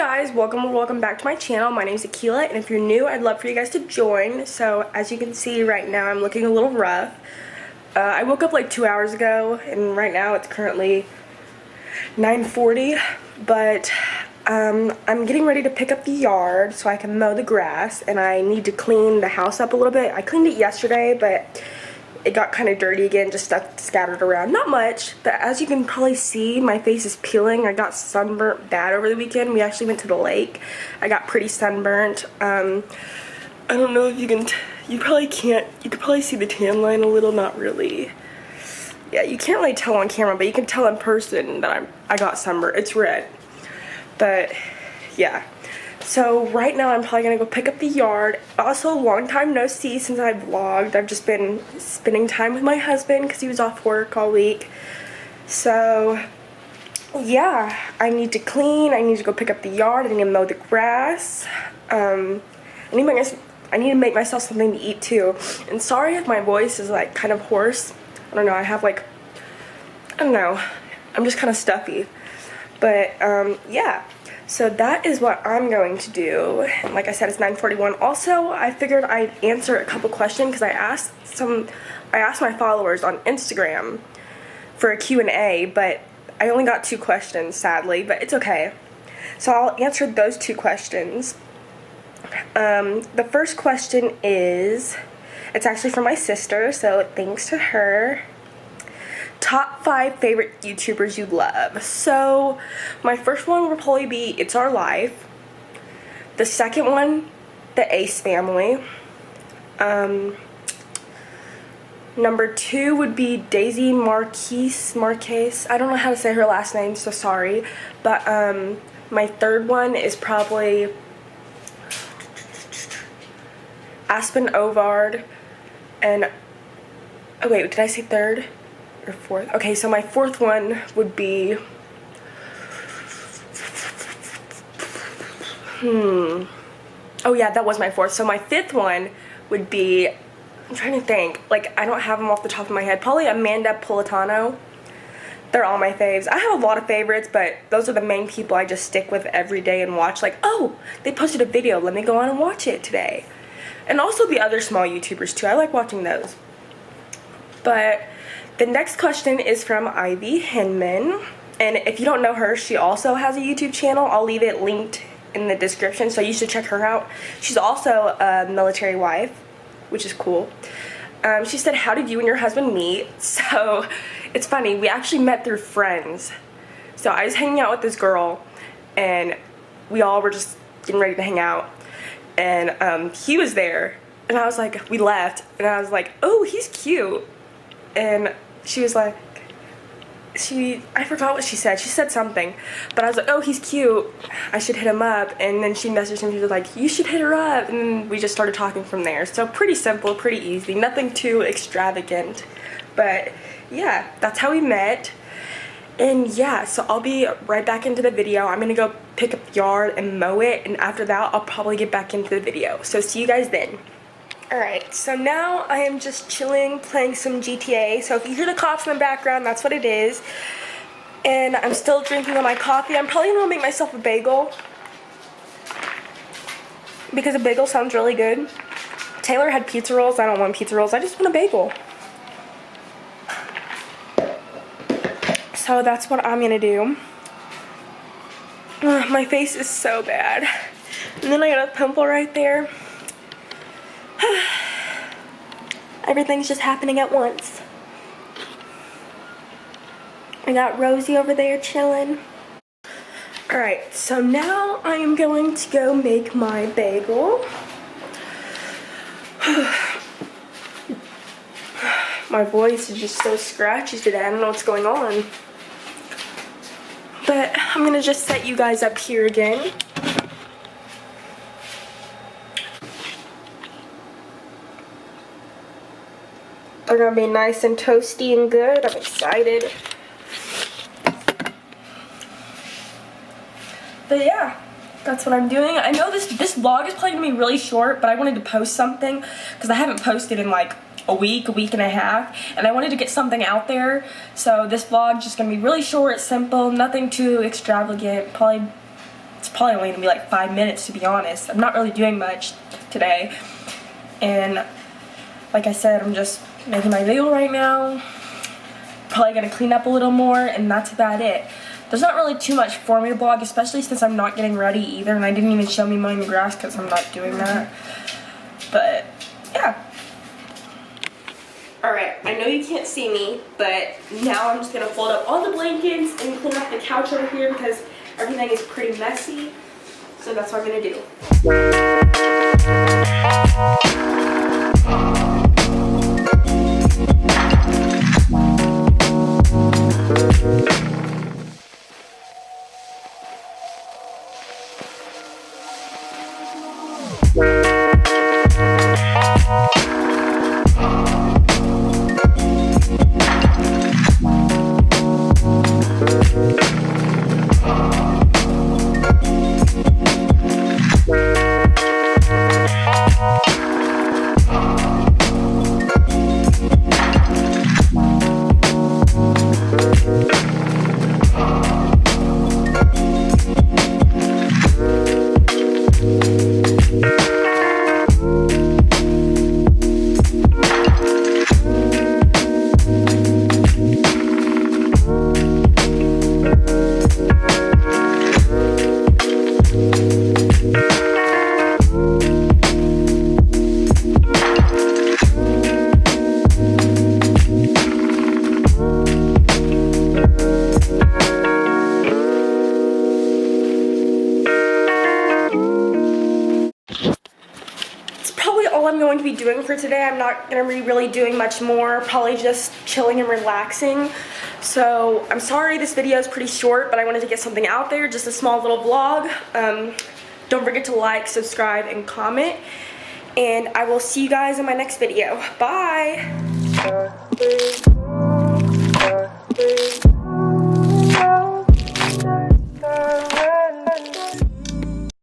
guys, welcome back to my channel. My name is Aquila, and if you're new, I'd love for you guys to join. So as you can see right now, I'm looking a little rough. I woke up like 2 hours ago, and right now it's currently 9:40, but I'm getting ready to pick up the yard so I can mow the grass, and I need to clean the house up a little bit. I cleaned it yesterday, but it got kind of dirty again, just stuff scattered around. Not much, but as you can probably see, my face is peeling. I got sunburnt bad over the weekend. We actually went to the lake. I got pretty sunburnt. I don't know if you can, you probably can't, you could probably see the tan line a little, not really. Yeah, you can't really tell on camera, but you can tell in person that I got sunburnt. It's red. But, yeah. So right now I'm probably gonna go pick up the yard. Also, long time no see since I vlogged. I've just been spending time with my husband because he was off work all week. So yeah, I need to clean. I need to go pick up the yard. I need to mow the grass. I need to make myself something to eat too. And sorry if my voice is like kind of hoarse. I don't know. I have like, I don't know. I'm just kind of stuffy. But yeah. So that is what I'm going to do. Like I said, it's 9:41. Also, I figured I'd answer a couple questions because I asked my followers on Instagram for a Q&A, but I only got 2 questions, sadly, but it's okay. So I'll answer those 2 questions. The first question is, it's actually from my sister, so thanks to her. Top 5 favorite YouTubers you love. So my first one will probably be It's Our Life. The second one, the Ace Family. Number 2 would be Daisy Marquez. I don't know how to say her last name, so sorry. But my third one is probably Aspen Ovard. And oh wait, did I say third? Or fourth? Okay, so my fourth one would be oh yeah, that was my fourth. So my fifth one would be, I'm trying to think, like I don't have them off the top of my head, probably Amanda Politano. They're all my faves. I have a lot of favorites, but those are the main people I just stick with every day and watch. Like, oh, they posted a video, let me go on and watch it today. And also the other small YouTubers too, I like watching those. But the next question is from Ivy Hinman, and if you don't know her, she also has a YouTube channel. I'll leave it linked in the description, so you should check her out. She's also a military wife, which is cool. She said, how did you and your husband meet? So it's funny, we actually met through friends. So I was hanging out with this girl, and we all were just getting ready to hang out, and he was there, and I was like, we left, and I was like, oh, he's cute. And she was like, I forgot what she said. She said something, but I was like, oh, he's cute, I should hit him up. And then she messaged him, she was like, you should hit her up. And then we just started talking from there. So pretty simple, pretty easy, nothing too extravagant. But yeah, that's how we met. And yeah, so I'll be right back into the video. I'm gonna go pick up the yard and mow it, and after that I'll probably get back into the video. So see you guys then. Alright, so now I am just chilling, playing some GTA. So if you hear the cops in the background, that's what it is. And I'm still drinking on my coffee. I'm probably going to make myself a bagel, because a bagel sounds really good. Taylor had pizza rolls. I don't want pizza rolls. I just want a bagel. So that's what I'm going to do. Ugh, my face is so bad. And then I got a pimple right there. Everything's just happening at once. I got Rosie over there chilling. Alright, so now I am going to go make my bagel. My voice is just so scratchy today. I don't know what's going on. But I'm gonna just set you guys up here again. They're gonna be nice and toasty and good. I'm excited. But yeah, that's what I'm doing. I know this vlog is probably gonna be really short, but I wanted to post something because I haven't posted in like a week and a half, and I wanted to get something out there. So this vlog is just gonna be really short, simple, nothing too extravagant. Probably it's probably only gonna be like 5 minutes, to be honest. I'm not really doing much today, and like I said, I'm just making my video right now. Probably gonna clean up a little more, and that's about it. There's not really too much for me to vlog, especially since I'm not getting ready either, and I didn't even show me mowing the grass because I'm not doing that. But yeah. Alright, I know you can't see me, but now I'm just gonna fold up all the blankets and clean up the couch over here because everything is pretty messy. So that's what I'm gonna do. All I'm going to be doing for today. I'm not going to be really doing much more, probably just chilling and relaxing. So I'm sorry this video is pretty short, but I wanted to get something out there, just a small little vlog. Don't forget to like, subscribe, and comment, and I will see you guys in my next video. Bye!